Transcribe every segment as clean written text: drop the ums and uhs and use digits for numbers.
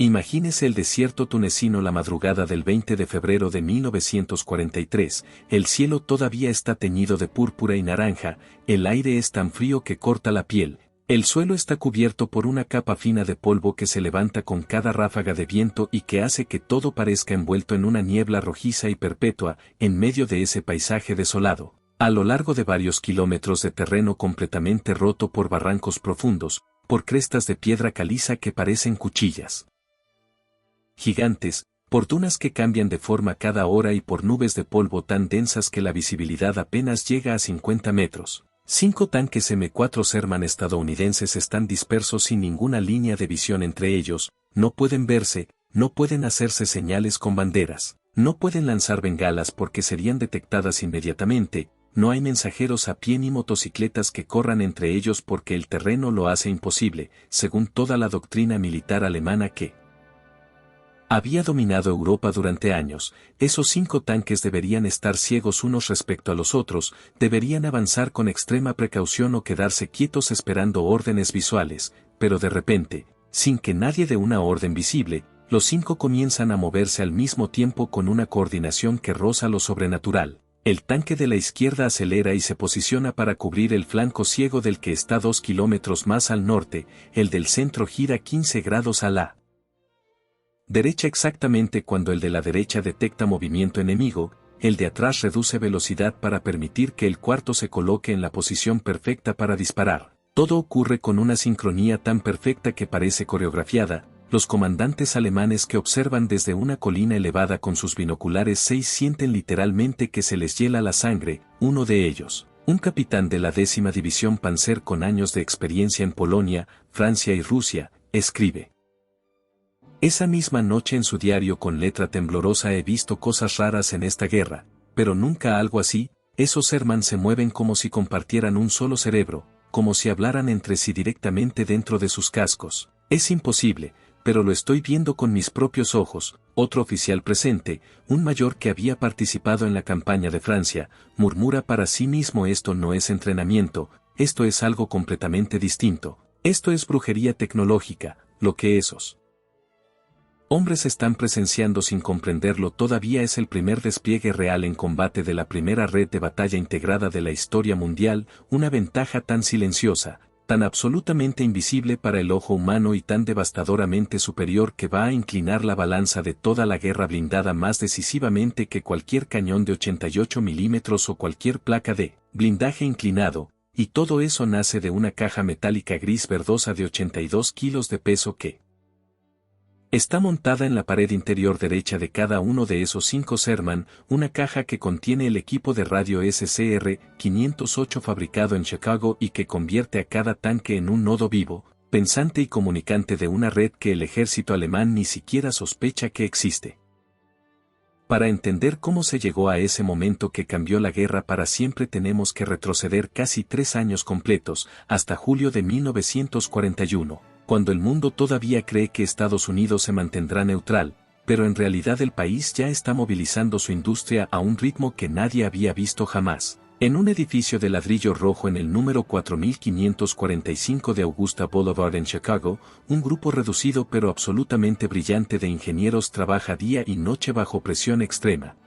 Imagínese el desierto tunecino la madrugada del 20 de febrero de 1943, el cielo todavía está teñido de púrpura y naranja, el aire es tan frío que corta la piel, el suelo está cubierto por una capa fina de polvo que se levanta con cada ráfaga de viento y que hace que todo parezca envuelto en una niebla rojiza y perpetua, en medio de ese paisaje desolado. A lo largo de varios kilómetros de terreno completamente roto por barrancos profundos, por crestas de piedra caliza que parecen cuchillas gigantes, por dunas que cambian de forma cada hora y por nubes de polvo tan densas que la visibilidad apenas llega a 50 metros. 5 tanques M4 Sherman estadounidenses están dispersos sin ninguna línea de visión entre ellos, no pueden verse, no pueden hacerse señales con banderas, no pueden lanzar bengalas porque serían detectadas inmediatamente, no hay mensajeros a pie ni motocicletas que corran entre ellos porque el terreno lo hace imposible, según toda la doctrina militar alemana que había dominado Europa durante años. Esos 5 tanques deberían estar ciegos unos respecto a los otros, deberían avanzar con extrema precaución o quedarse quietos esperando órdenes visuales, pero de repente, sin que nadie dé una orden visible, los 5 comienzan a moverse al mismo tiempo con una coordinación que roza lo sobrenatural. El tanque de la izquierda acelera y se posiciona para cubrir el flanco ciego del que está 2 kilómetros más al norte, el del centro gira 15 grados a la derecha exactamente cuando el de la derecha detecta movimiento enemigo, el de atrás reduce velocidad para permitir que el cuarto se coloque en la posición perfecta para disparar. Todo ocurre con una sincronía tan perfecta que parece coreografiada. Los comandantes alemanes que observan desde una colina elevada con sus binoculares 6 sienten literalmente que se les hiela la sangre. Uno de ellos, un capitán de la 10ª División Panzer con años de experiencia en Polonia, Francia y Rusia, escribe: esa misma noche en su diario con letra temblorosa: he visto cosas raras en esta guerra, pero nunca algo así. Esos Sherman se mueven como si compartieran un solo cerebro, como si hablaran entre sí directamente dentro de sus cascos. Es imposible, pero lo estoy viendo con mis propios ojos. Otro oficial presente, un mayor que había participado en la campaña de Francia, murmura para sí mismo: esto no es entrenamiento, esto es algo completamente distinto, esto es brujería tecnológica, lo que esos hombres están presenciando sin comprenderlo todavía es el primer despliegue real en combate de la primera red de batalla integrada de la historia mundial, una ventaja tan silenciosa, tan absolutamente invisible para el ojo humano y tan devastadoramente superior que va a inclinar la balanza de toda la guerra blindada más decisivamente que cualquier cañón de 88 milímetros o cualquier placa de blindaje inclinado, y todo eso nace de una caja metálica gris verdosa de 82 kilos de peso que está montada en la pared interior derecha de cada uno de esos 5 Sherman, una caja que contiene el equipo de radio SCR-508 fabricado en Chicago y que convierte a cada tanque en un nodo vivo, pensante y comunicante de una red que el ejército alemán ni siquiera sospecha que existe. Para entender cómo se llegó a ese momento que cambió la guerra para siempre tenemos que retroceder casi 3 años completos, hasta julio de 1941. Cuando el mundo todavía cree que Estados Unidos se mantendrá neutral, pero en realidad el país ya está movilizando su industria a un ritmo que nadie había visto jamás. En un edificio de ladrillo rojo en el número 4545 de Augusta Boulevard en Chicago, un grupo reducido pero absolutamente brillante de ingenieros trabaja día y noche bajo presión extrema.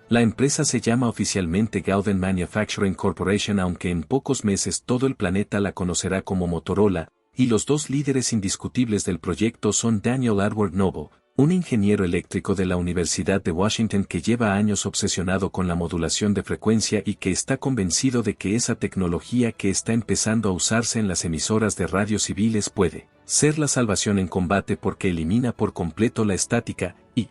La empresa se llama oficialmente Gauden Manufacturing Corporation, aunque en pocos meses todo el planeta la conocerá como Motorola, y los 2 líderes indiscutibles del proyecto son Daniel Edward Novo, un ingeniero eléctrico de la Universidad de Washington que lleva años obsesionado con la modulación de frecuencia y que está convencido de que esa tecnología que está empezando a usarse en las emisoras de radio civiles puede ser la salvación en combate porque elimina por completo la estática, y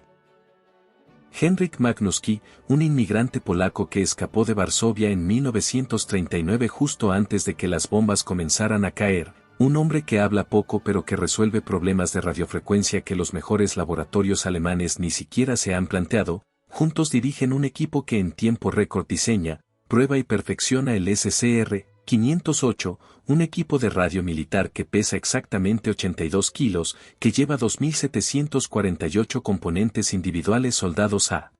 Henryk Magnuski, un inmigrante polaco que escapó de Varsovia en 1939 justo antes de que las bombas comenzaran a caer, un hombre que habla poco pero que resuelve problemas de radiofrecuencia que los mejores laboratorios alemanes ni siquiera se han planteado, juntos dirigen un equipo que en tiempo récord diseña, prueba y perfecciona el SCR-508, un equipo de radio militar que pesa exactamente 82 kilos, que lleva 2.748 componentes individuales soldados a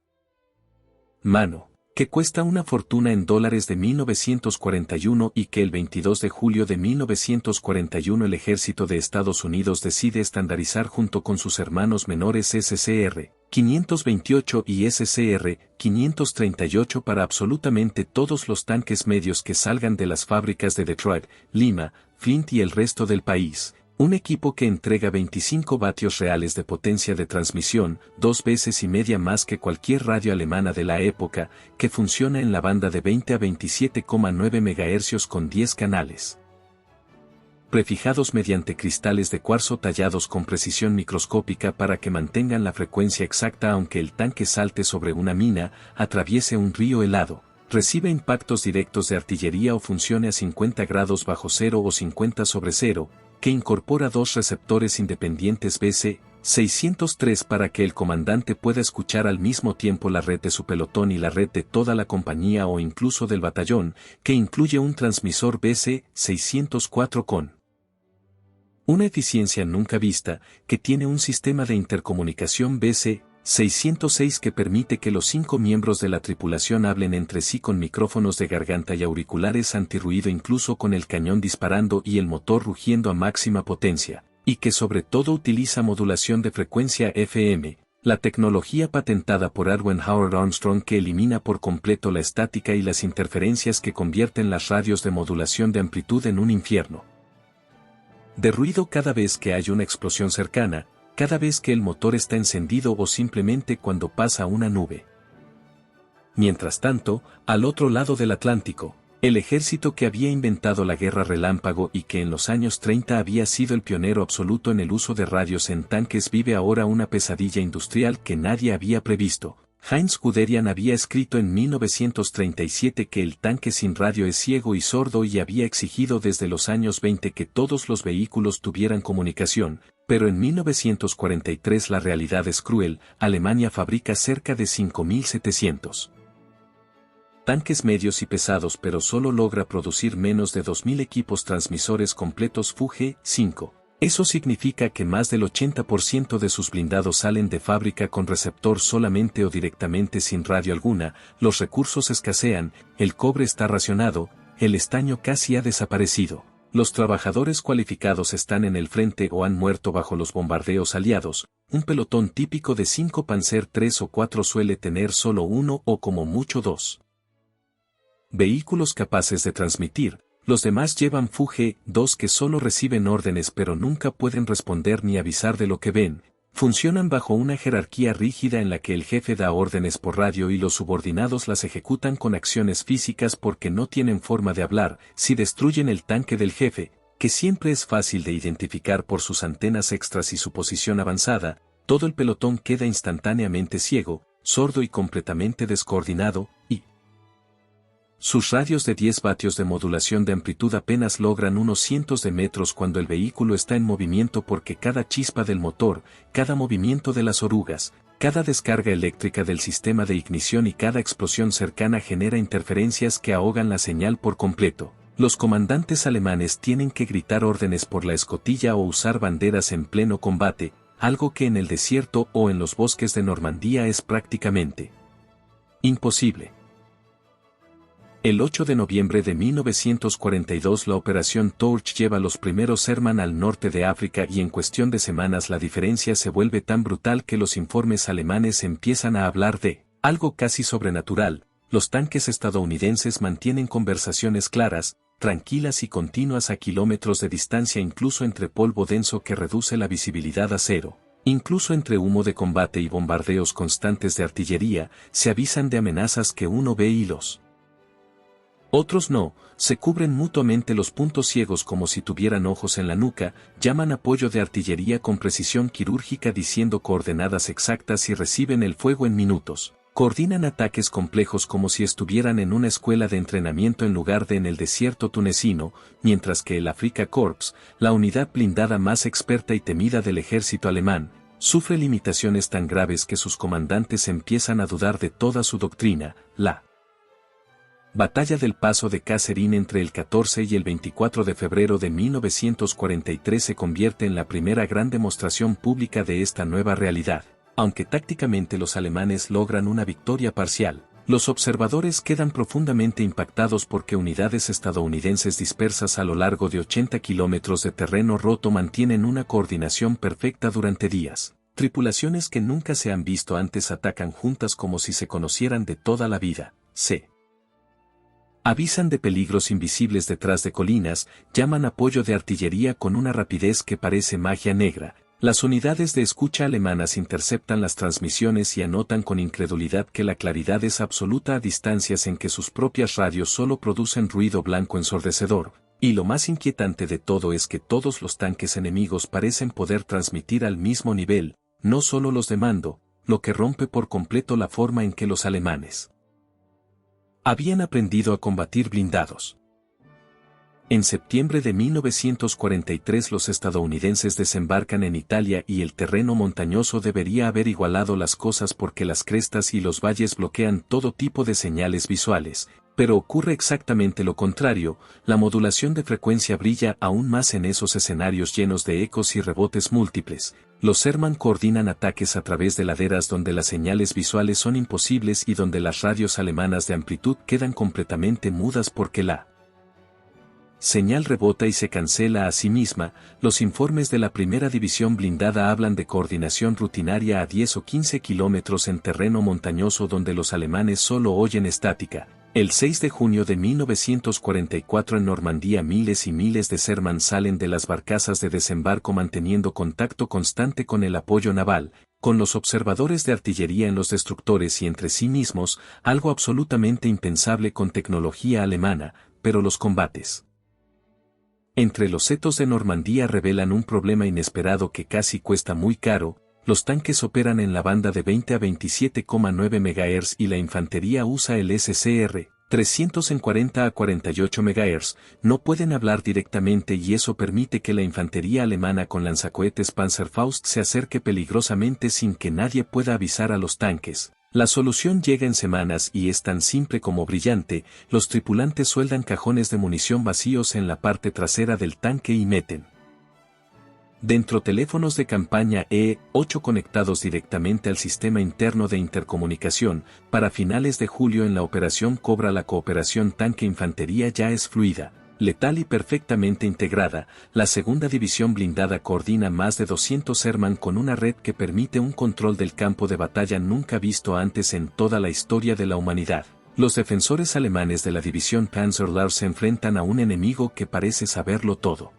mano, que cuesta una fortuna en dólares de 1941 y que el 22 de julio de 1941 el ejército de Estados Unidos decide estandarizar junto con sus hermanos menores SCR 528 y SCR 538 para absolutamente todos los tanques medios que salgan de las fábricas de Detroit, Lima, Flint y el resto del país. Un equipo que entrega 25 vatios reales de potencia de transmisión, 2 veces y media más que cualquier radio alemana de la época, que funciona en la banda de 20 a 27,9 MHz con 10 canales. Prefijados mediante cristales de cuarzo tallados con precisión microscópica para que mantengan la frecuencia exacta aunque el tanque salte sobre una mina, atraviese un río helado, recibe impactos directos de artillería o funcione a 50 grados bajo cero o 50 sobre cero, que incorpora 2 receptores independientes BC-603 para que el comandante pueda escuchar al mismo tiempo la red de su pelotón y la red de toda la compañía o incluso del batallón, que incluye un transmisor BC-604 con una eficiencia nunca vista, que tiene un sistema de intercomunicación BC-606 que permite que los 5 miembros de la tripulación hablen entre sí con micrófonos de garganta y auriculares antirruido incluso con el cañón disparando y el motor rugiendo a máxima potencia, y que sobre todo utiliza modulación de frecuencia FM, la tecnología patentada por Edwin Howard Armstrong que elimina por completo la estática y las interferencias que convierten las radios de modulación de amplitud en un infierno de ruido cada vez que hay una explosión cercana, cada vez que el motor está encendido o simplemente cuando pasa una nube. Mientras tanto, al otro lado del Atlántico, el ejército que había inventado la guerra relámpago y que en los años 30 había sido el pionero absoluto en el uso de radios en tanques vive ahora una pesadilla industrial que nadie había previsto. Heinz Guderian había escrito en 1937 que el tanque sin radio es ciego y sordo y había exigido desde los años 20 que todos los vehículos tuvieran comunicación, pero en 1943 la realidad es cruel. Alemania fabrica cerca de 5.700 tanques medios y pesados pero solo logra producir menos de 2.000 equipos transmisores completos Fuge-5. Eso significa que más del 80% de sus blindados salen de fábrica con receptor solamente o directamente sin radio alguna, los recursos escasean, el cobre está racionado, el estaño casi ha desaparecido. Los trabajadores cualificados están en el frente o han muerto bajo los bombardeos aliados. Un pelotón típico de 5 Panzer 3 o 4 suele tener solo 1 o como mucho 2 vehículos capaces de transmitir. Los demás llevan Fuge-2 que solo reciben órdenes pero nunca pueden responder ni avisar de lo que ven. Funcionan bajo una jerarquía rígida en la que el jefe da órdenes por radio y los subordinados las ejecutan con acciones físicas porque no tienen forma de hablar. Si destruyen el tanque del jefe, que siempre es fácil de identificar por sus antenas extras y su posición avanzada, todo el pelotón queda instantáneamente ciego, sordo y completamente descoordinado, y sus radios de 10 vatios de modulación de amplitud apenas logran unos cientos de metros cuando el vehículo está en movimiento porque cada chispa del motor, cada movimiento de las orugas, cada descarga eléctrica del sistema de ignición y cada explosión cercana genera interferencias que ahogan la señal por completo. Los comandantes alemanes tienen que gritar órdenes por la escotilla o usar banderas en pleno combate, algo que en el desierto o en los bosques de Normandía es prácticamente imposible. El 8 de noviembre de 1942 la Operación Torch lleva los primeros Sherman al norte de África y en cuestión de semanas la diferencia se vuelve tan brutal que los informes alemanes empiezan a hablar de algo casi sobrenatural. Los tanques estadounidenses mantienen conversaciones claras, tranquilas y continuas a kilómetros de distancia incluso entre polvo denso que reduce la visibilidad a cero. Incluso entre humo de combate y bombardeos constantes de artillería, se avisan de amenazas que uno ve y los otros no, se cubren mutuamente los puntos ciegos como si tuvieran ojos en la nuca, llaman apoyo de artillería con precisión quirúrgica diciendo coordenadas exactas y reciben el fuego en minutos. Coordinan ataques complejos como si estuvieran en una escuela de entrenamiento en lugar de en el desierto tunecino, mientras que el Afrika Korps, la unidad blindada más experta y temida del ejército alemán, sufre limitaciones tan graves que sus comandantes empiezan a dudar de toda su doctrina. La Batalla del Paso de Kasserine entre el 14 y el 24 de febrero de 1943 se convierte en la primera gran demostración pública de esta nueva realidad. Aunque tácticamente los alemanes logran una victoria parcial, Los observadores quedan profundamente impactados porque unidades estadounidenses dispersas a lo largo de 80 kilómetros de terreno roto mantienen una coordinación perfecta durante días. Tripulaciones que nunca se han visto antes atacan juntas como si se conocieran de toda la vida. Se avisan de peligros invisibles detrás de colinas, llaman apoyo de artillería con una rapidez que parece magia negra. Las unidades de escucha alemanas interceptan las transmisiones y anotan con incredulidad que la claridad es absoluta a distancias en que sus propias radios solo producen ruido blanco ensordecedor, y lo más inquietante de todo es que todos los tanques enemigos parecen poder transmitir al mismo nivel, no solo los de mando, lo que rompe por completo la forma en que los alemanes habían aprendido a combatir blindados. En septiembre de 1943 los estadounidenses desembarcan en Italia y el terreno montañoso debería haber igualado las cosas porque las crestas y los valles bloquean todo tipo de señales visuales, pero ocurre exactamente lo contrario, la modulación de frecuencia brilla aún más en esos escenarios llenos de ecos y rebotes múltiples. Los Sherman coordinan ataques a través de laderas donde las señales visuales son imposibles y donde las radios alemanas de amplitud quedan completamente mudas porque la señal rebota y se cancela a sí misma. Los informes de la primera división blindada hablan de coordinación rutinaria a 10 o 15 kilómetros en terreno montañoso donde los alemanes solo oyen estática. El 6 de junio de 1944 en Normandía miles y miles de Sherman salen de las barcazas de desembarco manteniendo contacto constante con el apoyo naval, con los observadores de artillería en los destructores y entre sí mismos, algo absolutamente impensable con tecnología alemana, pero los combates entre los setos de Normandía revelan un problema inesperado que casi cuesta muy caro. Los tanques operan en la banda de 20 a 27,9 MHz y la infantería usa el SCR 300 en 40 a 48 MHz, no pueden hablar directamente y eso permite que la infantería alemana con lanzacohetes Panzerfaust se acerque peligrosamente sin que nadie pueda avisar a los tanques. La solución llega en semanas y es tan simple como brillante. Los tripulantes sueldan cajones de munición vacíos en la parte trasera del tanque y meten dentro teléfonos de campaña E8 conectados directamente al sistema interno de intercomunicación. Para finales de julio en la operación Cobra la cooperación tanque-infantería ya es fluida, letal y perfectamente integrada. La segunda división blindada coordina más de 200 Sherman con una red que permite un control del campo de batalla nunca visto antes en toda la historia de la humanidad. Los defensores alemanes de la división Panzer se enfrentan a un enemigo que parece saberlo todo.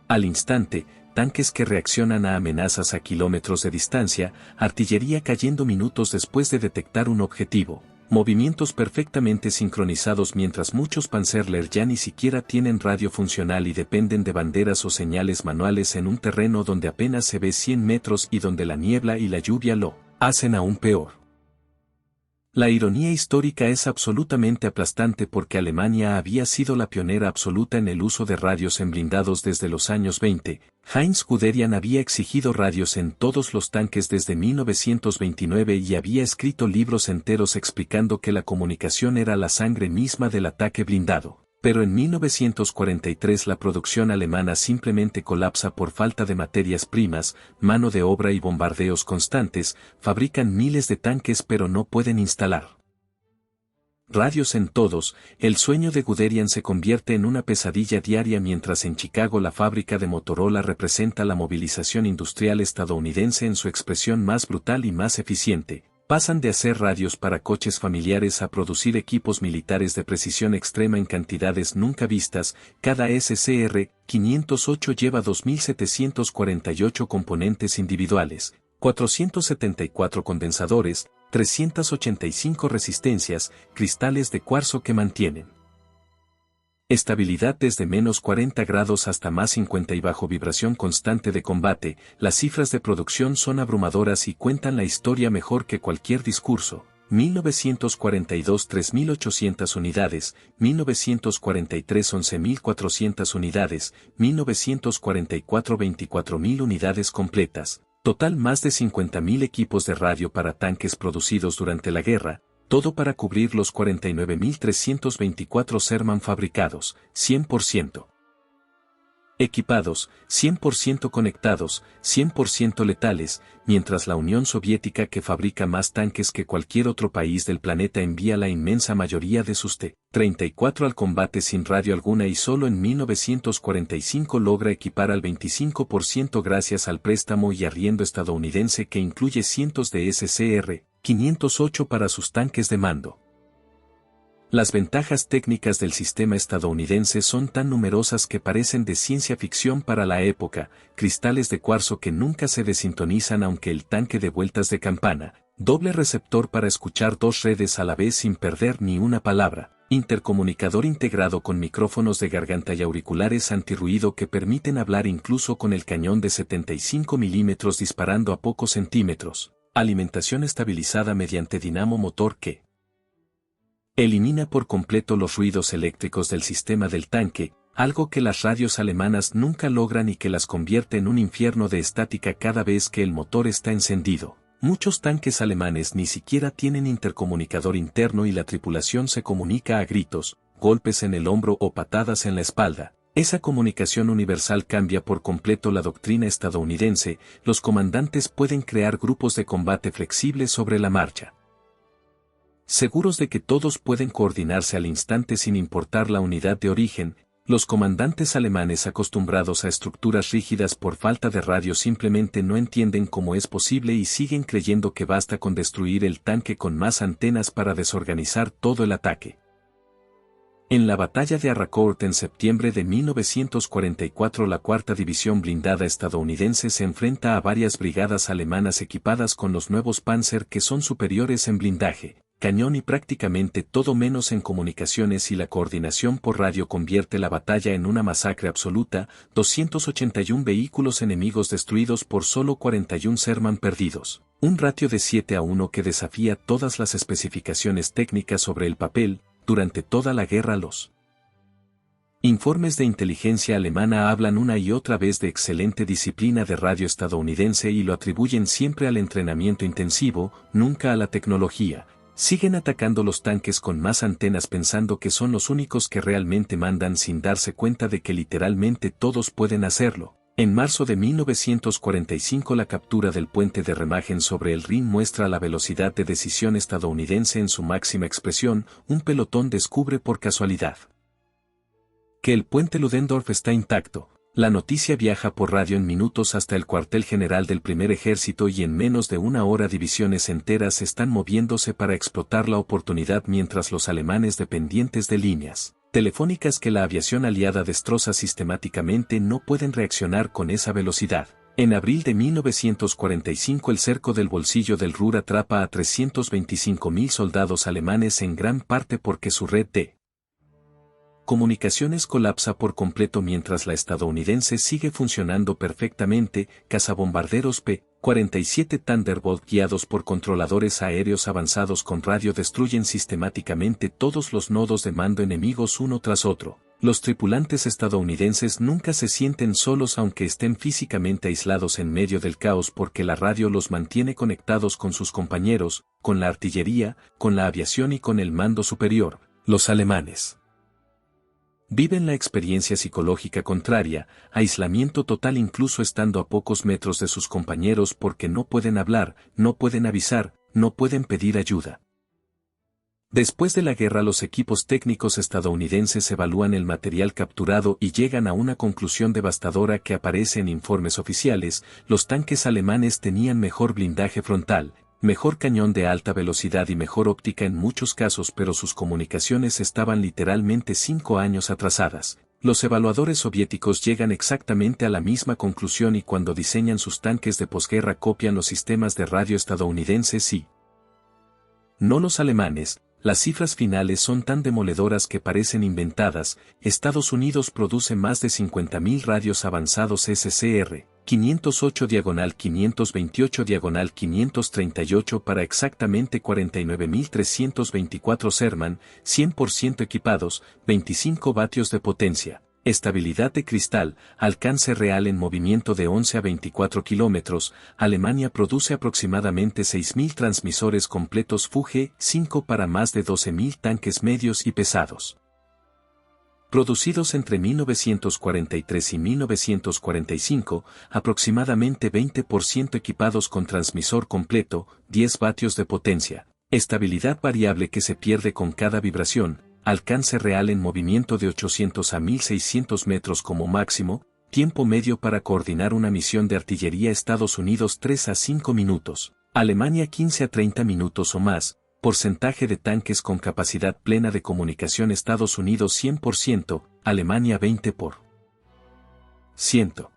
Al instante, tanques que reaccionan a amenazas a kilómetros de distancia, artillería cayendo minutos después de detectar un objetivo, movimientos perfectamente sincronizados mientras muchos Panzerler ya ni siquiera tienen radio funcional y dependen de banderas o señales manuales en un terreno donde apenas se ve 100 metros y donde la niebla y la lluvia lo hacen aún peor. La ironía histórica es absolutamente aplastante porque Alemania había sido la pionera absoluta en el uso de radios en blindados desde los años 20. Heinz Guderian había exigido radios en todos los tanques desde 1929 y había escrito libros enteros explicando que la comunicación era la sangre misma del ataque blindado. Pero en 1943 la producción alemana simplemente colapsa por falta de materias primas, mano de obra y bombardeos constantes. Fabrican miles de tanques pero no pueden instalar radios en todos. El sueño de Guderian se convierte en una pesadilla diaria mientras en Chicago la fábrica de Motorola representa la movilización industrial estadounidense en su expresión más brutal y más eficiente. Pasan de hacer radios para coches familiares a producir equipos militares de precisión extrema en cantidades nunca vistas. Cada SCR-508 lleva 2.748 componentes individuales, 474 condensadores, 385 resistencias, cristales de cuarzo que mantienen estabilidad desde menos 40 grados hasta más 50 y bajo vibración constante de combate. Las cifras de producción son abrumadoras y cuentan la historia mejor que cualquier discurso. 1942 3.800 unidades, 1943 11.400 unidades, 1944 24.000 unidades completas. Total más de 50.000 equipos de radio para tanques producidos durante la guerra. Todo para cubrir los 49.324 Sherman fabricados, 100%. Equipados, 100% conectados, 100% letales, mientras la Unión Soviética, que fabrica más tanques que cualquier otro país del planeta, envía la inmensa mayoría de sus T-34 al combate sin radio alguna, y solo en 1945 logra equipar al 25% gracias al préstamo y arriendo estadounidense que incluye cientos de SCR-508 para sus tanques de mando. Las ventajas técnicas del sistema estadounidense son tan numerosas que parecen de ciencia ficción para la época: cristales de cuarzo que nunca se desintonizan aunque el tanque dé vueltas de campana, doble receptor para escuchar dos redes a la vez sin perder ni una palabra, intercomunicador integrado con micrófonos de garganta y auriculares antirruido que permiten hablar incluso con el cañón de 75 milímetros disparando a pocos centímetros, alimentación estabilizada mediante dinamo motor que elimina por completo los ruidos eléctricos del sistema del tanque, algo que las radios alemanas nunca logran y que las convierte en un infierno de estática cada vez que el motor está encendido. Muchos tanques alemanes ni siquiera tienen intercomunicador interno y la tripulación se comunica a gritos, golpes en el hombro o patadas en la espalda. Esa comunicación universal cambia por completo la doctrina estadounidense. Los comandantes pueden crear grupos de combate flexibles sobre la marcha. Seguros de que todos pueden coordinarse al instante sin importar la unidad de origen, los comandantes alemanes acostumbrados a estructuras rígidas por falta de radio simplemente no entienden cómo es posible y siguen creyendo que basta con destruir el tanque con más antenas para desorganizar todo el ataque. En la batalla de Arracourt en septiembre de 1944, la Cuarta División Blindada estadounidense se enfrenta a varias brigadas alemanas equipadas con los nuevos Panzer, que son superiores en blindaje, cañón y prácticamente todo menos en comunicaciones, y la coordinación por radio convierte la batalla en una masacre absoluta: 281 vehículos enemigos destruidos por solo 41 Sherman perdidos, un ratio de 7-1 que desafía todas las especificaciones técnicas sobre el papel. Durante toda la guerra los informes de inteligencia alemana hablan una y otra vez de excelente disciplina de radio estadounidense y lo atribuyen siempre al entrenamiento intensivo, nunca a la tecnología. Siguen atacando los tanques con más antenas pensando que son los únicos que realmente mandan, sin darse cuenta de que literalmente todos pueden hacerlo. En marzo de 1945, la captura del puente de Remagen sobre el Rin muestra la velocidad de decisión estadounidense en su máxima expresión. Un pelotón descubre por casualidad que el puente Ludendorff está intacto. La noticia viaja por radio en minutos hasta el cuartel general del primer ejército y en menos de una hora divisiones enteras están moviéndose para explotar la oportunidad, mientras los alemanes, dependientes de líneas telefónicas que la aviación aliada destroza sistemáticamente, no pueden reaccionar con esa velocidad. En abril de 1945, el cerco del bolsillo del Ruhr atrapa a 325.000 soldados alemanes, en gran parte porque su red de comunicaciones colapsa por completo mientras la estadounidense sigue funcionando perfectamente. Cazabombarderos P-47 Thunderbolt guiados por controladores aéreos avanzados con radio destruyen sistemáticamente todos los nodos de mando enemigos uno tras otro. Los tripulantes estadounidenses nunca se sienten solos aunque estén físicamente aislados en medio del caos, porque la radio los mantiene conectados con sus compañeros, con la artillería, con la aviación y con el mando superior. Los alemanes viven la experiencia psicológica contraria: aislamiento total incluso estando a pocos metros de sus compañeros, porque no pueden hablar, no pueden avisar, no pueden pedir ayuda. Después de la guerra, los equipos técnicos estadounidenses evalúan el material capturado y llegan a una conclusión devastadora que aparece en informes oficiales: los tanques alemanes tenían mejor blindaje frontal, mejor cañón de alta velocidad y mejor óptica en muchos casos, pero sus comunicaciones estaban literalmente 5 años atrasadas. Los evaluadores soviéticos llegan exactamente a la misma conclusión y cuando diseñan sus tanques de posguerra copian los sistemas de radio estadounidenses y no los alemanes. Las cifras finales son tan demoledoras que parecen inventadas. Estados Unidos produce más de 50.000 radios avanzados SCR 508-528-538 para exactamente 49.324 Sherman, 100% equipados, 25 vatios de potencia, estabilidad de cristal, alcance real en movimiento de 11 a 24 kilómetros. Alemania produce aproximadamente 6.000 transmisores completos Fuge 5 para más de 12.000 tanques medios y pesados. Producidos entre 1943 y 1945, aproximadamente 20% equipados con transmisor completo, 10 vatios de potencia, estabilidad variable que se pierde con cada vibración, alcance real en movimiento de 800 a 1600 metros como máximo, tiempo medio para coordinar una misión de artillería Estados Unidos 3 a 5 minutos, Alemania 15 a 30 minutos o más, porcentaje de tanques con capacidad plena de comunicación Estados Unidos 100%, Alemania 20%.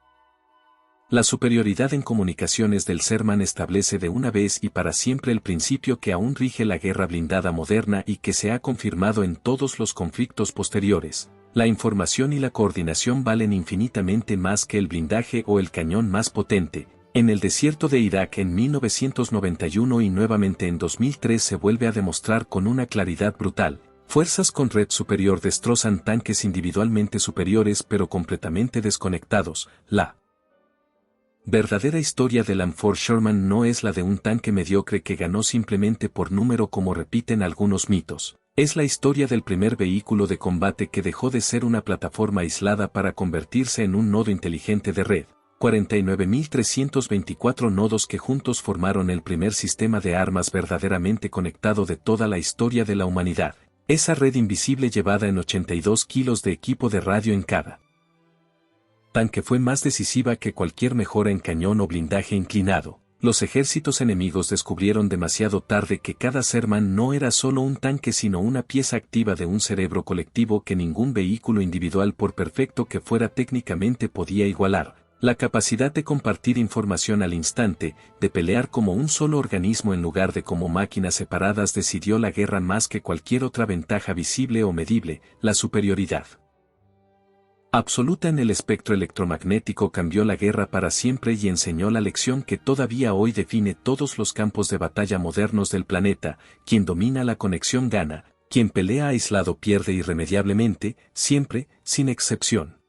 La superioridad en comunicaciones del Sherman establece de una vez y para siempre el principio que aún rige la guerra blindada moderna y que se ha confirmado en todos los conflictos posteriores. La información y la coordinación valen infinitamente más que el blindaje o el cañón más potente. En el desierto de Irak en 1991 y nuevamente en 2003 se vuelve a demostrar con una claridad brutal. Fuerzas con red superior destrozan tanques individualmente superiores pero completamente desconectados. La verdadera historia del Lanford Sherman no es la de un tanque mediocre que ganó simplemente por número como repiten algunos mitos. Es la historia del primer vehículo de combate que dejó de ser una plataforma aislada para convertirse en un nodo inteligente de red. 49.324 nodos que juntos formaron el primer sistema de armas verdaderamente conectado de toda la historia de la humanidad. Esa red invisible llevada en 82 kilos de equipo de radio en cada tanque fue más decisiva que cualquier mejora en cañón o blindaje inclinado. Los ejércitos enemigos descubrieron demasiado tarde que cada Sherman no era solo un tanque sino una pieza activa de un cerebro colectivo que ningún vehículo individual por perfecto que fuera técnicamente podía igualar. La capacidad de compartir información al instante, de pelear como un solo organismo en lugar de como máquinas separadas decidió la guerra más que cualquier otra ventaja visible o medible, la superioridad absoluta en el espectro electromagnético cambió la guerra para siempre y enseñó la lección que todavía hoy define todos los campos de batalla modernos del planeta: quien domina la conexión gana, quien pelea aislado pierde irremediablemente, siempre, sin excepción.